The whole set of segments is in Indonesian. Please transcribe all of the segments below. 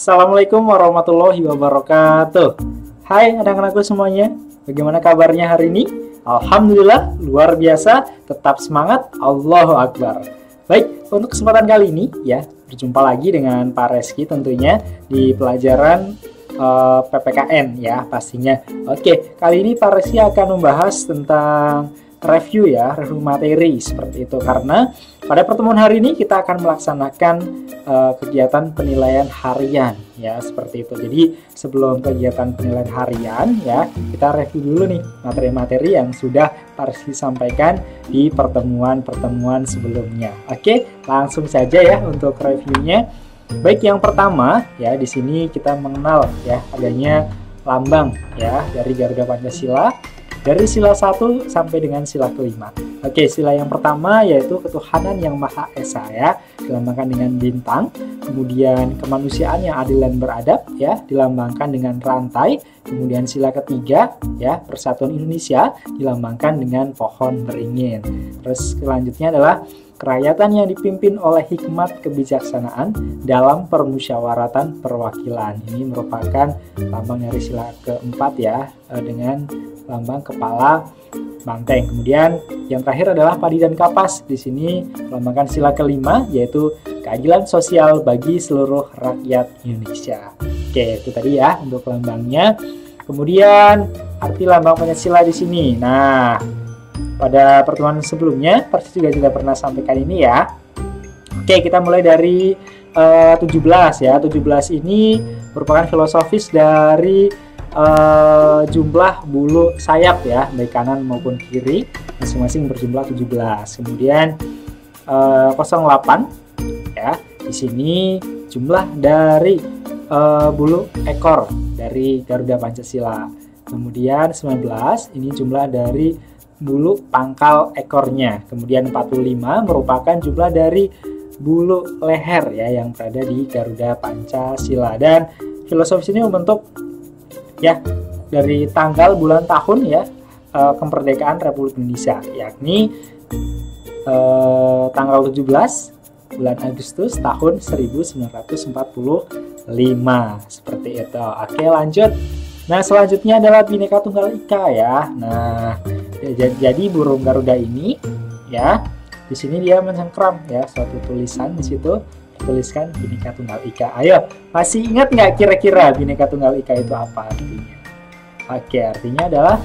Assalamualaikum warahmatullahi wabarakatuh. Hai anak-anakku semuanya, bagaimana kabarnya hari ini? Alhamdulillah, luar biasa, tetap semangat, Allahu Akbar. Baik, untuk kesempatan kali ini ya, berjumpa lagi dengan Pak Reski tentunya di pelajaran PPKN ya pastinya. Oke, kali ini Pak Reski akan membahas tentang review materi seperti itu, karena pada pertemuan hari ini kita akan melaksanakan kegiatan penilaian harian ya seperti itu. Jadi sebelum kegiatan penilaian harian ya, kita review dulu nih materi-materi yang sudah Pak Reski sampaikan di pertemuan-pertemuan sebelumnya. Oke, langsung saja ya untuk reviewnya. Baik, yang pertama ya, di sini kita mengenal ya adanya lambang ya dari Garuda Pancasila dari sila 1 sampai dengan sila kelima. Oke, sila yang pertama yaitu ketuhanan yang Maha Esa ya, dilambangkan dengan bintang. Kemudian kemanusiaan yang adil dan beradab ya, dilambangkan dengan rantai. Kemudian sila ketiga ya, persatuan Indonesia, dilambangkan dengan pohon beringin. Terus selanjutnya adalah kerakyatan yang dipimpin oleh hikmat kebijaksanaan dalam permusyawaratan perwakilan. Ini merupakan lambang dari sila keempat ya, dengan lambang kepala banteng. Kemudian yang terakhir adalah padi dan kapas. Di sini melambangkan sila kelima yaitu keadilan sosial bagi seluruh rakyat Indonesia. Oke, itu tadi ya untuk lambangnya. Kemudian arti lambang Pancasila di sini. Nah, pada pertemuan sebelumnya Persis juga sudah pernah sampaikan ini ya. Oke, kita mulai dari 17 ya. 17 ini merupakan filosofis dari jumlah bulu sayap ya, baik kanan maupun kiri, masing-masing berjumlah 17. Kemudian 08 ya, di sini jumlah dari bulu ekor dari Garuda Pancasila. Kemudian 19 ini jumlah dari bulu pangkal ekornya. Kemudian 45 merupakan jumlah dari bulu leher ya yang berada di Garuda Pancasila. Dan filosofis ini membentuk ya dari tanggal, bulan, tahun ya kemerdekaan Republik Indonesia, yakni tanggal 17 bulan Agustus tahun 1945 seperti itu. Oke, lanjut. Nah, selanjutnya adalah Bhinneka Tunggal Ika ya. Nah, jadi burung Garuda ini ya, di sini dia mencengkram ya suatu tulisan, di situ tuliskan Bhinneka Tunggal Ika. Ayo, masih ingat nggak kira-kira Bhinneka Tunggal Ika itu apa artinya? Oke, artinya adalah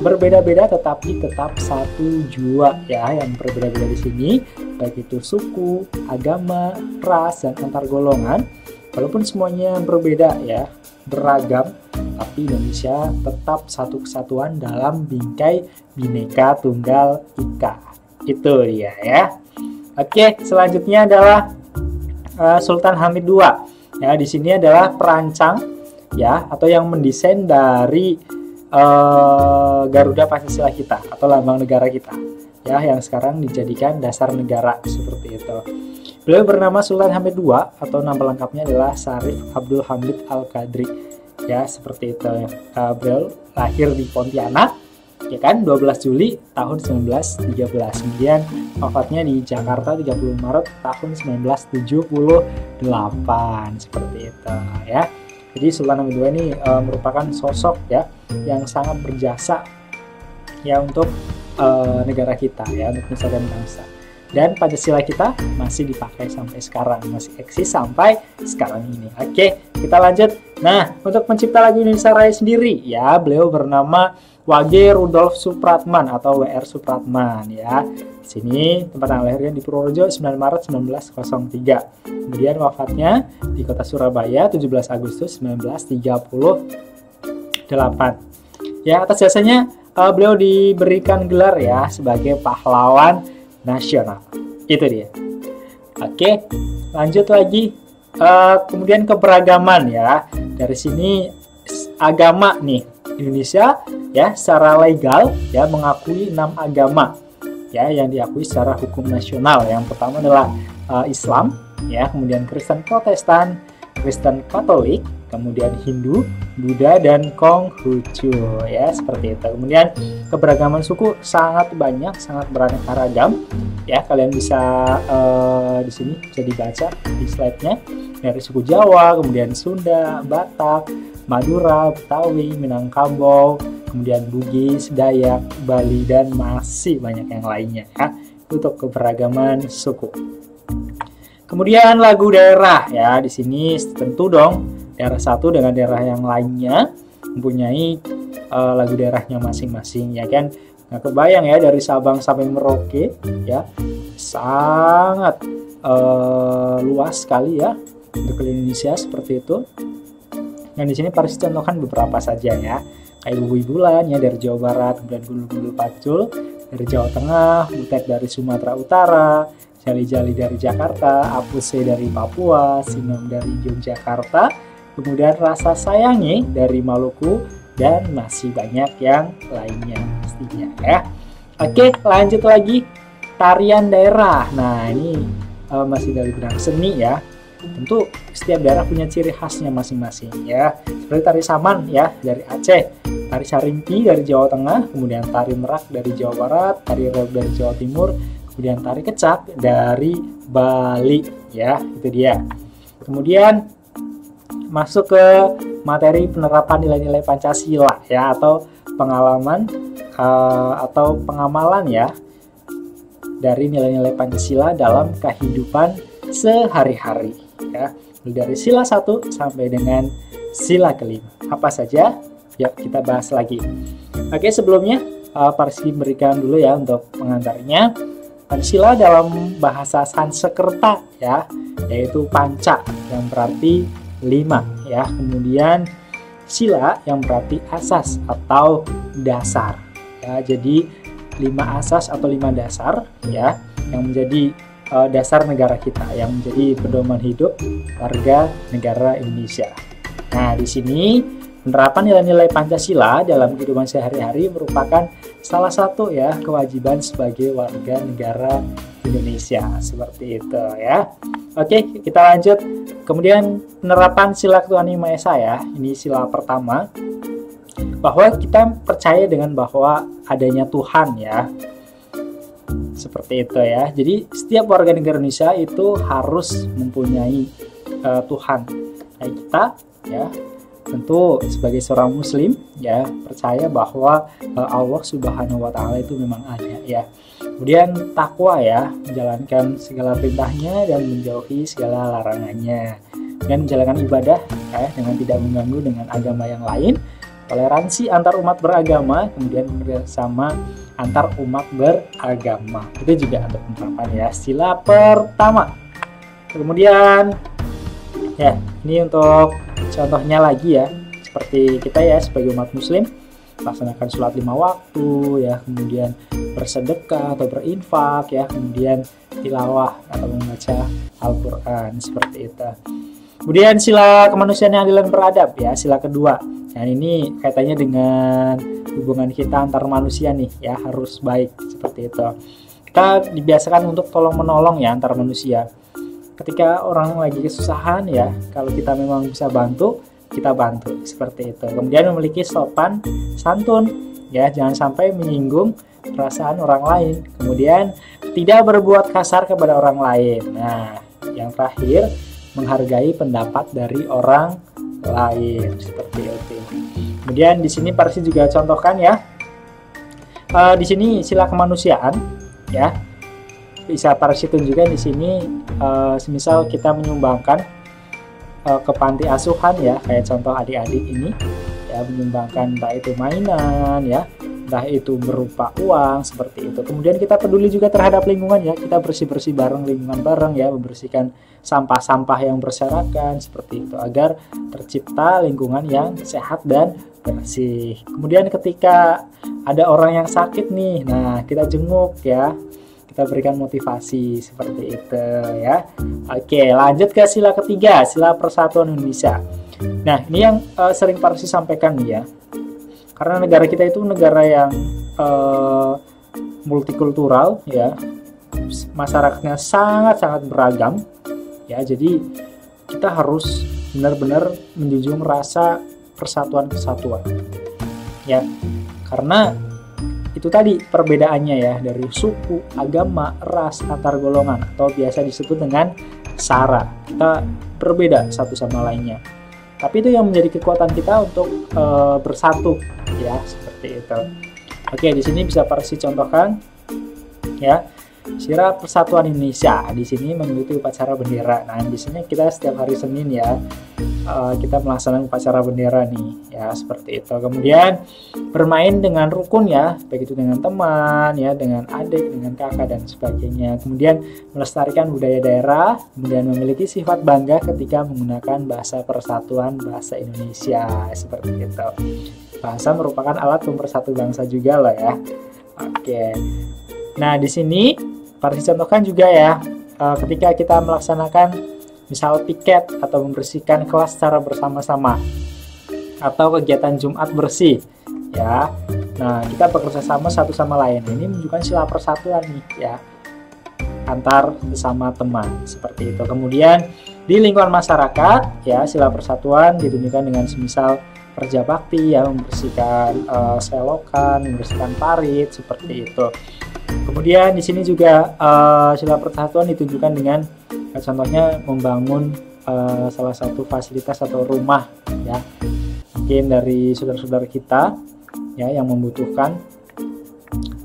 berbeda-beda tetapi tetap satu jua ya. Yang berbeda-beda di sini baik itu suku, agama, ras, dan antar golongan. Walaupun semuanya berbeda ya, beragam, tapi Indonesia tetap satu kesatuan dalam bingkai Bhinneka Tunggal Ika. Itu dia ya. Oke, selanjutnya adalah Sultan Hamid II ya. Di sini adalah perancang ya, atau yang mendesain dari Garuda Pancasila kita atau lambang negara kita ya, yang sekarang dijadikan dasar negara seperti itu. Beliau bernama Sultan Hamid II atau nama lengkapnya adalah Syarif Abdul Hamid Al-Qadri ya, seperti itu. Beliau lahir di Pontianak ya kan, 12 Juli tahun 1913. Kemudian wafatnya di Jakarta 30 Maret tahun 1978 seperti itu ya. Jadi Sultan Hamid II ini merupakan sosok ya yang sangat berjasa ya untuk negara kita ya, untuk nusa dan bangsa. Dan Pancasila kita masih dipakai sampai sekarang, masih eksis sampai sekarang ini. Oke, kita lanjut. Nah, untuk pencipta lagu Indonesia Raya sendiri ya, beliau bernama Wage Rudolf Supratman atau W.R. Supratman ya. Di sini tempat tanggal lahirnya di Purworejo 9 Maret 1903. Kemudian wafatnya di kota Surabaya 17 Agustus 1938. Ya, atas jasanya beliau diberikan gelar ya sebagai pahlawan nasional. Itu dia. Oke, lanjut lagi. Kemudian keberagaman ya. Dari sini agama nih, Indonesia ya secara legal ya mengakui 6 agama ya yang diakui secara hukum nasional. Yang pertama adalah Islam ya, kemudian Kristen Protestan, Kristen Katolik, kemudian Hindu, Buddha, dan Konghucu ya, seperti itu. Kemudian keberagaman suku sangat banyak, sangat beraneka ragam ya, kalian bisa di sini bisa dibaca di slide-nya, dari suku Jawa, kemudian Sunda, Batak, Madura, Betawi, Minangkabau, kemudian Bugis, Dayak, Bali, dan masih banyak yang lainnya ya, untuk keberagaman suku. Kemudian lagu daerah ya, di sini tentu dong daerah satu dengan daerah yang lainnya mempunyai lagu daerahnya masing-masing ya kan. Nah, kebayang ya dari Sabang sampai Merauke ya, sangat luas sekali ya untuk Indonesia seperti itu. Dan di sini Paris contohkan beberapa saja ya, kayak Bubui Bulan ya dari Jawa Barat, kemudian Gulung-Gulung Pacul dari Jawa Tengah, Butet dari Sumatera Utara, Jali-Jali dari Jakarta, Apuse dari Papua, Sinom dari Yogyakarta, kemudian Rasa Sayangi dari Maluku, dan masih banyak yang lainnya pastinya ya. Oke, lanjut lagi, tarian daerah. Nah, ini masih dari bidang seni ya. Tentu setiap daerah punya ciri khasnya masing-masing ya. Seperti tari Saman ya dari Aceh, tari Sarimpi dari Jawa Tengah, kemudian tari Merak dari Jawa Barat, tari Reog dari Jawa Timur, kemudian tari Kecak dari Bali ya, itu dia. Kemudian masuk ke materi penerapan nilai-nilai Pancasila ya, atau pengalaman atau pengamalan ya dari nilai-nilai Pancasila dalam kehidupan sehari-hari ya, dari sila 1 sampai dengan sila kelima. Apa saja? Yuk kita bahas lagi. Oke, sebelumnya Parsi berikan dulu ya untuk pengantarnya. Pancasila dalam bahasa Sanskerta ya, yaitu panca yang berarti 5 ya, kemudian sila yang berarti asas atau dasar ya. Jadi 5 asas atau 5 dasar ya, yang menjadi dasar negara kita, yang menjadi pedoman hidup warga negara Indonesia. Nah, di sini penerapan nilai-nilai Pancasila dalam kehidupan sehari-hari merupakan salah satu ya kewajiban sebagai warga negara Indonesia, seperti itu ya. Oke, kita lanjut. Kemudian penerapan sila Ketuhanan Yang Maha Esa ya. Ini sila pertama, bahwa kita percaya dengan bahwa adanya Tuhan ya. Seperti itu ya. Jadi setiap warga negara Indonesia itu harus mempunyai Tuhan. Kayak kita ya, tentu sebagai seorang muslim ya, percaya bahwa Allah Subhanahu wa taala itu memang ada ya. Kemudian takwa ya, menjalankan segala perintahnya dan menjauhi segala larangannya. Dan menjalankan ibadah ya, dengan tidak mengganggu dengan agama yang lain. Toleransi antar umat beragama, kemudian bersama antar umat beragama. Itu juga ada penerapan ya, sila pertama. Kemudian ya, ini untuk contohnya lagi ya, seperti kita ya sebagai umat muslim laksanakan sholat 5 waktu ya, kemudian bersedekah atau berinfak ya, kemudian tilawah atau membaca Al-Quran, seperti itu. Kemudian sila kemanusiaan yang adil dan beradab ya, sila kedua. Nah, ini kaitannya dengan hubungan kita antar manusia nih ya, harus baik, seperti itu. Kita dibiasakan untuk tolong menolong ya antar manusia. Ketika orang lagi kesusahan ya, kalau kita memang bisa bantu, kita bantu, seperti itu. Kemudian memiliki sopan santun ya, jangan sampai menyinggung perasaan orang lain. Kemudian tidak berbuat kasar kepada orang lain. Nah, yang terakhir, menghargai pendapat dari orang lain, seperti itu. Kemudian di sini Parsi juga contohkan ya, di sini sila kemanusiaan ya, bisa Parsi tunjukkan di sini. Semisal kita menyumbangkan ke panti asuhan ya, kayak contoh adik-adik ini ya, menyumbangkan entah itu mainan ya, entah itu berupa uang, seperti itu. Kemudian kita peduli juga terhadap lingkungan ya, kita bersih-bersih bareng, lingkungan bareng ya, membersihkan sampah-sampah yang berserakan, seperti itu, agar tercipta lingkungan yang sehat dan bersih. Kemudian ketika ada orang yang sakit nih, nah kita jenguk ya, kita berikan motivasi, seperti itu ya. Oke, lanjut ke sila ketiga, sila Persatuan Indonesia. Nah, ini yang sering Parsi sampaikan nih ya, karena negara kita itu negara yang multikultural ya, masyarakatnya sangat-sangat beragam ya, jadi kita harus benar-benar menjunjung rasa persatuan-kesatuan ya, karena itu tadi perbedaannya ya, dari suku, agama, ras, antar golongan, atau biasa disebut dengan sara. Kita berbeda satu sama lainnya. Tapi itu yang menjadi kekuatan kita untuk bersatu ya, seperti itu. Oke, di sini bisa Parsi contohkan ya. Sira Persatuan Indonesia di sini mengikuti upacara bendera. Nah, biasanya kita setiap hari Senin ya, kita melaksanakan upacara bendera nih ya, seperti itu. Kemudian bermain dengan rukun ya, baik itu dengan teman ya, dengan adik, dengan kakak dan sebagainya. Kemudian melestarikan budaya daerah, kemudian memiliki sifat bangga ketika menggunakan bahasa persatuan bahasa Indonesia, seperti itu. Bahasa merupakan alat pemersatu bangsa juga lah ya. Oke. Nah, di sini Parsi contohkan juga ya, ketika kita melaksanakan misal piket atau membersihkan kelas secara bersama-sama, atau kegiatan Jumat bersih ya. Nah, kita bekerja sama satu sama lain. Ini menunjukkan sila persatuan nih ya, antar sesama teman, seperti itu. Kemudian di lingkungan masyarakat ya, sila persatuan ditunjukkan dengan semisal kerja bakti ya, membersihkan selokan, membersihkan parit, seperti itu. Kemudian di sini juga sila persatuan ditunjukkan dengan contohnya membangun salah satu fasilitas atau rumah ya, mungkin dari saudara-saudara kita ya yang membutuhkan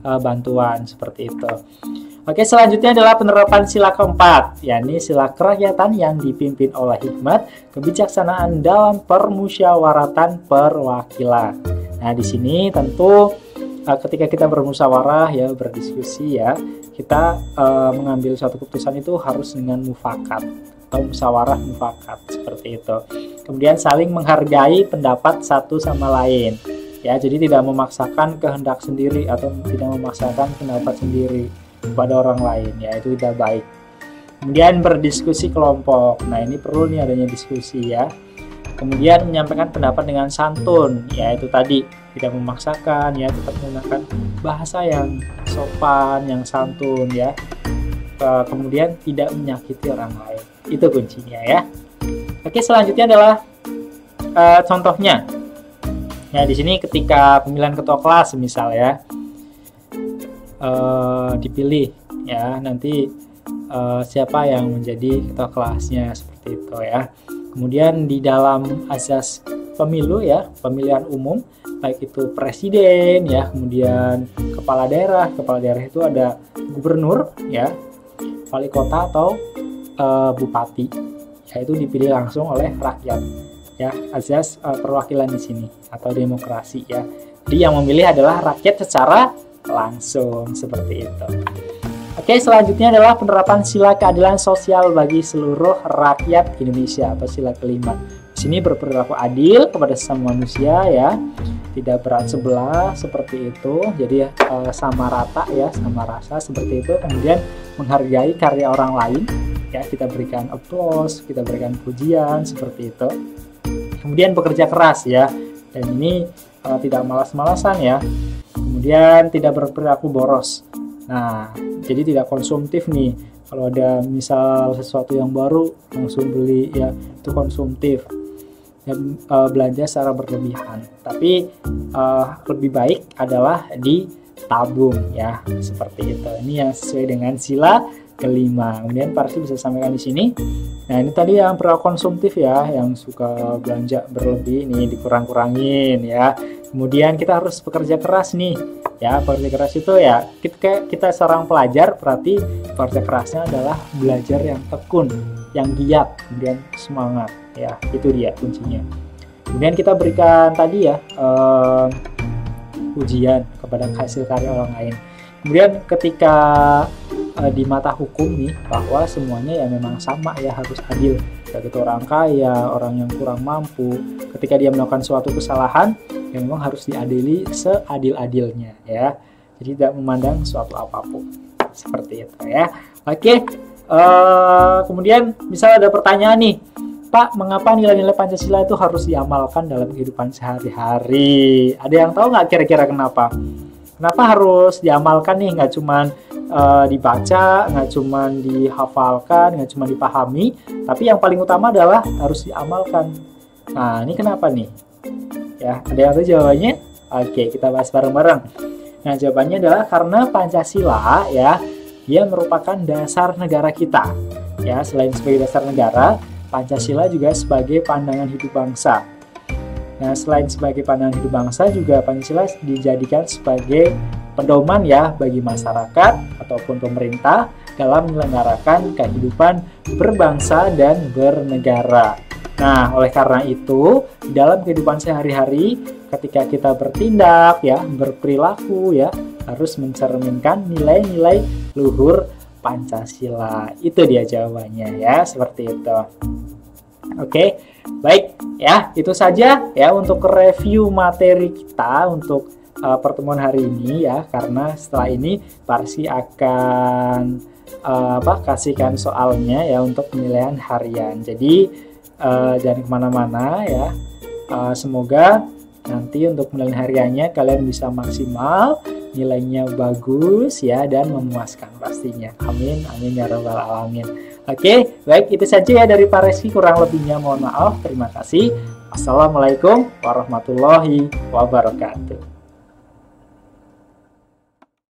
bantuan, seperti itu. Oke, selanjutnya adalah penerapan sila keempat, yakni sila kerakyatan yang dipimpin oleh hikmat kebijaksanaan dalam permusyawaratan perwakilan. Nah, di sini tentu ketika kita bermusyawarah ya, berdiskusi ya, kita mengambil suatu keputusan itu harus dengan mufakat atau musyawarah mufakat, seperti itu. Kemudian saling menghargai pendapat satu sama lain ya, jadi tidak memaksakan kehendak sendiri atau tidak memaksakan pendapat sendiri kepada orang lain ya, itu tidak baik. Kemudian berdiskusi kelompok. Nah, ini perlu nih adanya diskusi ya. Kemudian menyampaikan pendapat dengan santun, ya itu tadi tidak memaksakan ya, tetap menggunakan bahasa yang sopan, yang santun ya. Kemudian tidak menyakiti orang lain, itu kuncinya ya. Oke, selanjutnya adalah contohnya. Ya, di sini ketika pemilihan ketua kelas misal ya, dipilih ya, nanti siapa yang menjadi ketua kelasnya, seperti itu ya. Kemudian di dalam azas pemilu ya, pemilihan umum, baik itu presiden ya, kemudian kepala daerah itu ada gubernur ya, wali kota atau bupati ya, itu dipilih langsung oleh rakyat ya, azas perwakilan di sini atau demokrasi ya. Jadi yang memilih adalah rakyat secara langsung, seperti itu. Oke, selanjutnya adalah penerapan sila keadilan sosial bagi seluruh rakyat Indonesia atau sila kelima. Di sini berperilaku adil kepada sesama manusia ya, tidak berat sebelah, seperti itu. Jadi sama rata ya, sama rasa, seperti itu. Kemudian menghargai karya orang lain ya, kita berikan aplaus, kita berikan pujian, seperti itu. Kemudian bekerja keras ya, dan ini tidak malas-malasan ya. Kemudian tidak berperilaku boros. Nah, jadi tidak konsumtif nih. Kalau ada misal sesuatu yang baru langsung beli ya, itu konsumtif. Dan belanja secara berlebihan. Tapi lebih baik adalah ditabung ya, seperti itu. Ini yang sesuai dengan sila kelima. Kemudian Parsi bisa sampaikan di sini. Nah, ini tadi yang perilaku konsumtif ya, yang suka belanja berlebih ini dikurang-kurangin ya. Kemudian kita harus bekerja keras nih ya. Bekerja keras itu ya, kita seorang pelajar berarti bekerja kerasnya adalah belajar yang tekun, yang giat, kemudian semangat ya, itu dia kuncinya. Kemudian kita berikan tadi ya ujian kepada hasil karya orang lain. Kemudian ketika di mata hukum nih, bahwa semuanya ya memang sama ya, harus adil, baik itu orang kaya, orang yang kurang mampu, ketika dia melakukan suatu kesalahan yang memang harus diadili seadil-adilnya ya, jadi tidak memandang suatu apapun, seperti itu ya. Oke, kemudian misalnya ada pertanyaan nih, Pak, mengapa nilai-nilai Pancasila itu harus diamalkan dalam kehidupan sehari-hari? Ada yang tahu nggak kira-kira kenapa? Kenapa harus diamalkan nih, nggak cuman dibaca, nggak cuman dihafalkan, nggak cuman dipahami, tapi yang paling utama adalah harus diamalkan. Nah, ini kenapa nih? Ya, ada yang tahu jawabannya? Oke, kita bahas bareng-bareng. Nah, jawabannya adalah karena Pancasila ya, dia merupakan dasar negara kita. Ya, selain sebagai dasar negara, Pancasila juga sebagai pandangan hidup bangsa. Nah, selain sebagai pandangan hidup bangsa, juga Pancasila dijadikan sebagai pedoman ya bagi masyarakat ataupun pemerintah dalam menyelenggarakan kehidupan berbangsa dan bernegara. Nah, oleh karena itu, dalam kehidupan sehari-hari, ketika kita bertindak ya, berperilaku ya, harus mencerminkan nilai-nilai luhur Pancasila. Itu dia jawabannya ya, seperti itu. Oke, baik ya, itu saja ya untuk review materi kita untuk pertemuan hari ini ya, karena setelah ini Parsi akan kasihkan soalnya ya untuk penilaian harian. Jadi jangan kemana-mana ya. Semoga nanti untuk penilaian hariannya kalian bisa maksimal, nilainya bagus ya, dan memuaskan pastinya. Amin, amin ya rabbal alamin. Oke, baik, itu saja ya dari Pak Reski, kurang lebihnya mohon maaf. Terima kasih. Assalamualaikum warahmatullahi wabarakatuh.